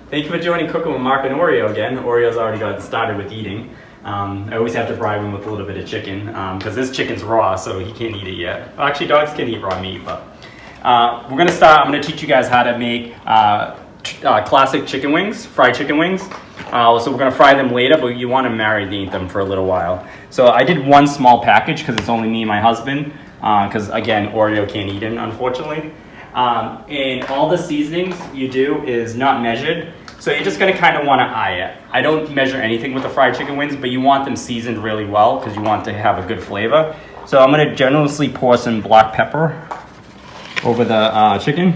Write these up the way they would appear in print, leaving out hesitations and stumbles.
Thank you for joining Cooking with Mark and Oreo again. Oreo's already got started with eating. I always have to bribe him with a little bit of chicken because this chicken's raw, so he can't eat it yet. Well, actually, dogs can eat raw meat, but we're gonna start. I'm gonna teach you guys how to make classic chicken wings, fried chicken wings. So we're gonna fry them later, but you want to marinate them for a little while. So I did one small package because it's only me and my husband. Because again, Oreo can't eat it, unfortunately. And all the seasonings you do is not measured. So you're just gonna kind of want to eye it. I don't measure anything with the fried chicken wings, but you want them seasoned really well because you want to have a good flavor. So I'm gonna generously pour some black pepper over the chicken.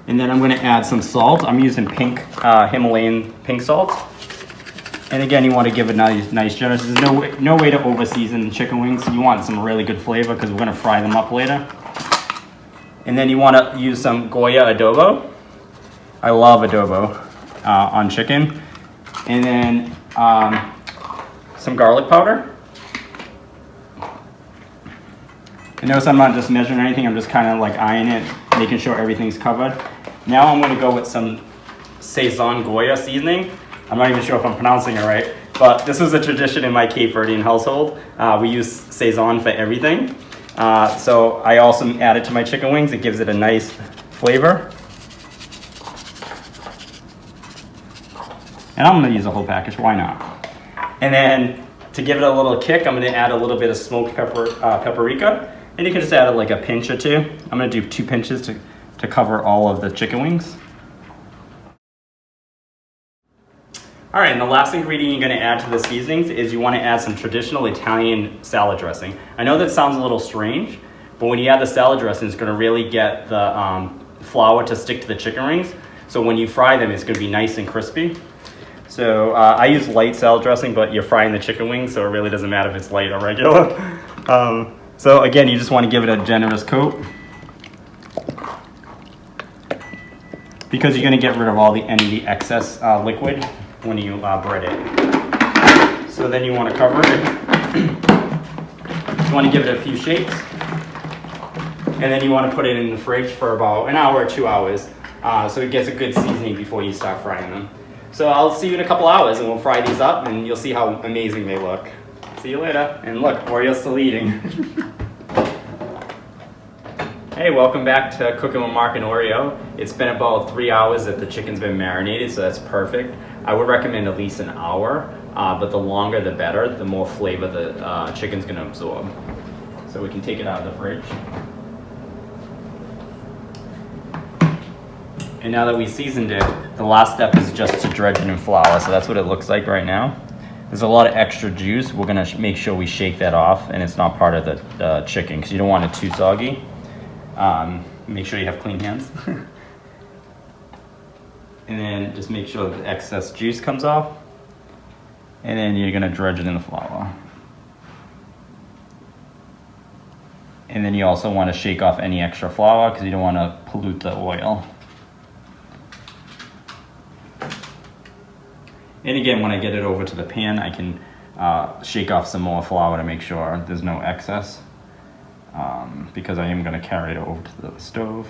And then I'm gonna add some salt. I'm using pink, Himalayan pink salt. And again, you want to give it nice generous. There's no way to over season the chicken wings. You want some really good flavor because we're gonna fry them up later. And then you want to use some Goya adobo. I love adobo on chicken. And then some garlic powder. And notice I'm not just measuring anything, I'm just kind of like eyeing it, making sure everything's covered. Now I'm going to go with some Sazon Goya seasoning. I'm not even sure if I'm pronouncing it right, but this is a tradition in my Cape Verdean household. We use Sazon for everything. So I also add it to my chicken wings. It gives it a nice flavor. And I'm gonna use a whole package, why not? And then to give it a little kick, I'm gonna add a little bit of smoked paprika. And you can just add like a pinch or two. I'm gonna do 2 pinches to cover all of the chicken wings. All right, and the last ingredient you're gonna add to the seasonings is you wanna add some traditional Italian salad dressing. I know that sounds a little strange, but when you add the salad dressing, it's gonna really get the flour to stick to the chicken wings. So when you fry them, it's gonna be nice and crispy. So I use light salad dressing, but you're frying the chicken wings, so it really doesn't matter if it's light or regular. So again, you just wanna give it a generous coat because you're gonna get rid of any of the excess liquid when you bread it. So then you want to cover it. You want to give it a few shakes. And then you want to put it in the fridge for about an hour or 2 hours so it gets a good seasoning before you start frying them. So I'll see you in a couple hours and we'll fry these up and you'll see how amazing they look. See you later. And look, Oreo's still eating. Hey, welcome back to Cooking with Mark and Oreo. It's been about 3 hours that the chicken's been marinated, so that's perfect. I would recommend at least an hour, but the longer the better, the more flavor the chicken's gonna absorb. So we can take it out of the fridge. And now that we seasoned it, the last step is just to dredge it in flour. So that's what it looks like right now. There's a lot of extra juice. We're gonna make sure we shake that off and it's not part of the chicken because you don't want it too soggy. Make sure you have clean hands. And then just make sure the excess juice comes off. And then you're gonna dredge it in the flour. And then you also wanna shake off any extra flour because you don't wanna pollute the oil. And again, when I get it over to the pan, I can shake off some more flour to make sure there's no excess. Because I am gonna carry it over to the stove.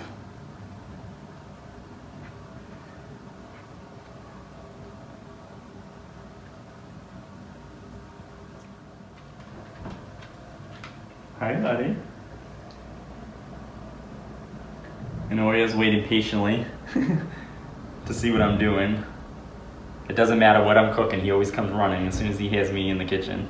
Hi, buddy. And Oreo's waiting patiently to see what I'm doing. It doesn't matter what I'm cooking, he always comes running as soon as he hears me in the kitchen.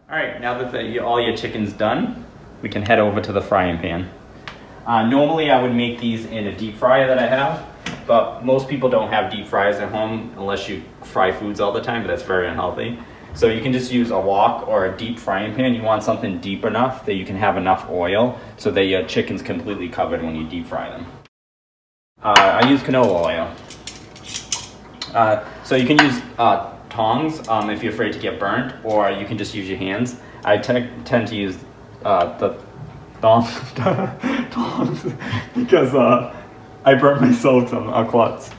Alright, now that all your chicken's done, we can head over to the frying pan. Normally I would make these in a deep fryer that I have, but most people don't have deep fryers at home unless you fry foods all the time, but that's very unhealthy. So you can just use a wok or a deep frying pan. You want something deep enough that you can have enough oil so that your chicken's completely covered when you deep fry them. I use canola oil. So you can use tongs if you're afraid to get burnt, or you can just use your hands. I tend to use the tongs because I burnt myself some klutz.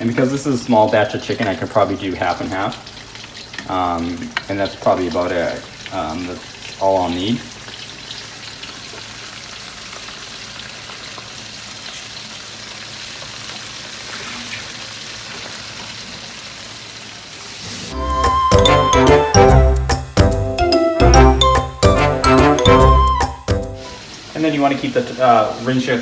And because this is a small batch of chicken, I could probably do half and half. And that's probably about it. That's all I'll need. And then you want to keep the rinse your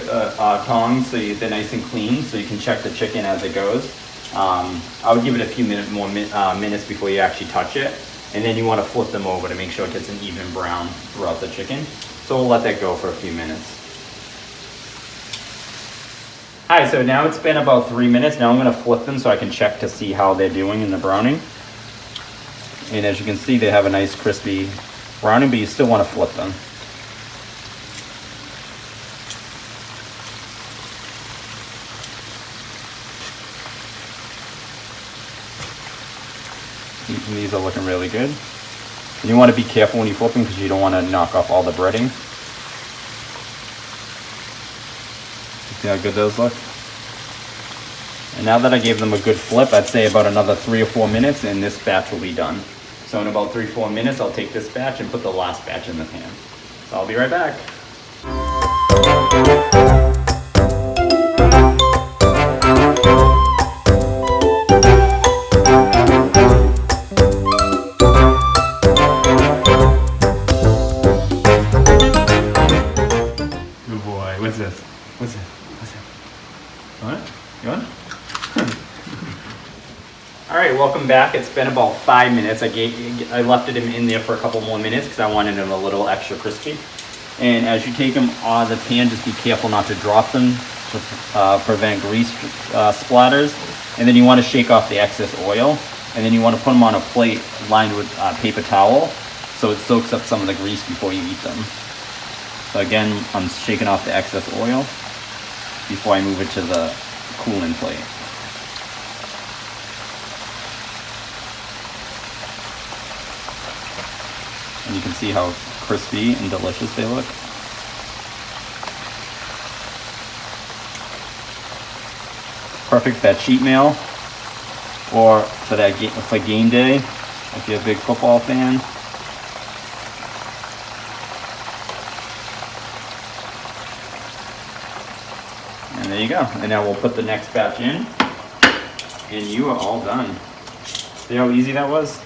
tongs so they're nice and clean, so you can check the chicken as it goes. I would give it a few minutes before you actually touch it, and then you want to flip them over to make sure it gets an even brown throughout the chicken. So we'll let that go for a few minutes. Alright, so now it's been about 3 minutes. Now I'm going to flip them so I can check to see how they're doing in the browning. And as you can see, they have a nice crispy browning, but you still want to flip them. These are looking really good. And you want to be careful when you flip them because you don't want to knock off all the breading. See how good those look? And now that I gave them a good flip, I'd say about another 3 or 4 minutes and this batch will be done. So in about 3 or 4 minutes, I'll take this batch and put the last batch in the pan. So I'll be right back. What's this? What's it? What's it? What? You want? All right, welcome back. It's been about 5 minutes. I left it in there for a couple more minutes because I wanted them a little extra crispy. And as you take them out of the pan, just be careful not to drop them to prevent grease splatters. And then you want to shake off the excess oil. And then you want to put them on a plate lined with paper towel so it soaks up some of the grease before you eat them. So again, I'm shaking off the excess oil before I move it to the cooling plate. And you can see how crispy and delicious they look. Perfect for that cheat meal or for game day if you're a big football fan. And there you go. And now we'll put the next batch in. And you are all done. See how easy that was?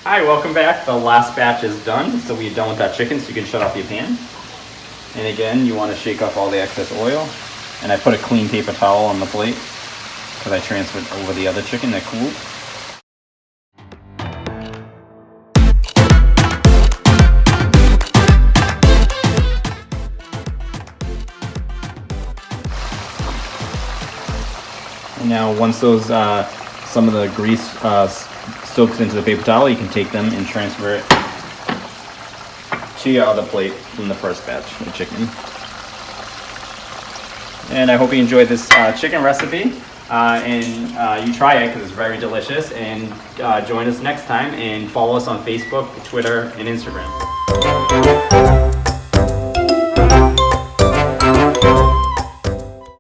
Hi, welcome back. The last batch is done. So we're done with that chicken, so you can shut off your pan. And again, you want to shake off all the excess oil. And I put a clean paper towel on the plate because I transferred over the other chicken that cooled. And now once those, some of the grease soaks into the paper towel, you can take them and transfer it to your other plate from the first batch of chicken. And I hope you enjoyed this chicken recipe and you try it because it's very delicious, and join us next time and follow us on Facebook, Twitter, and Instagram.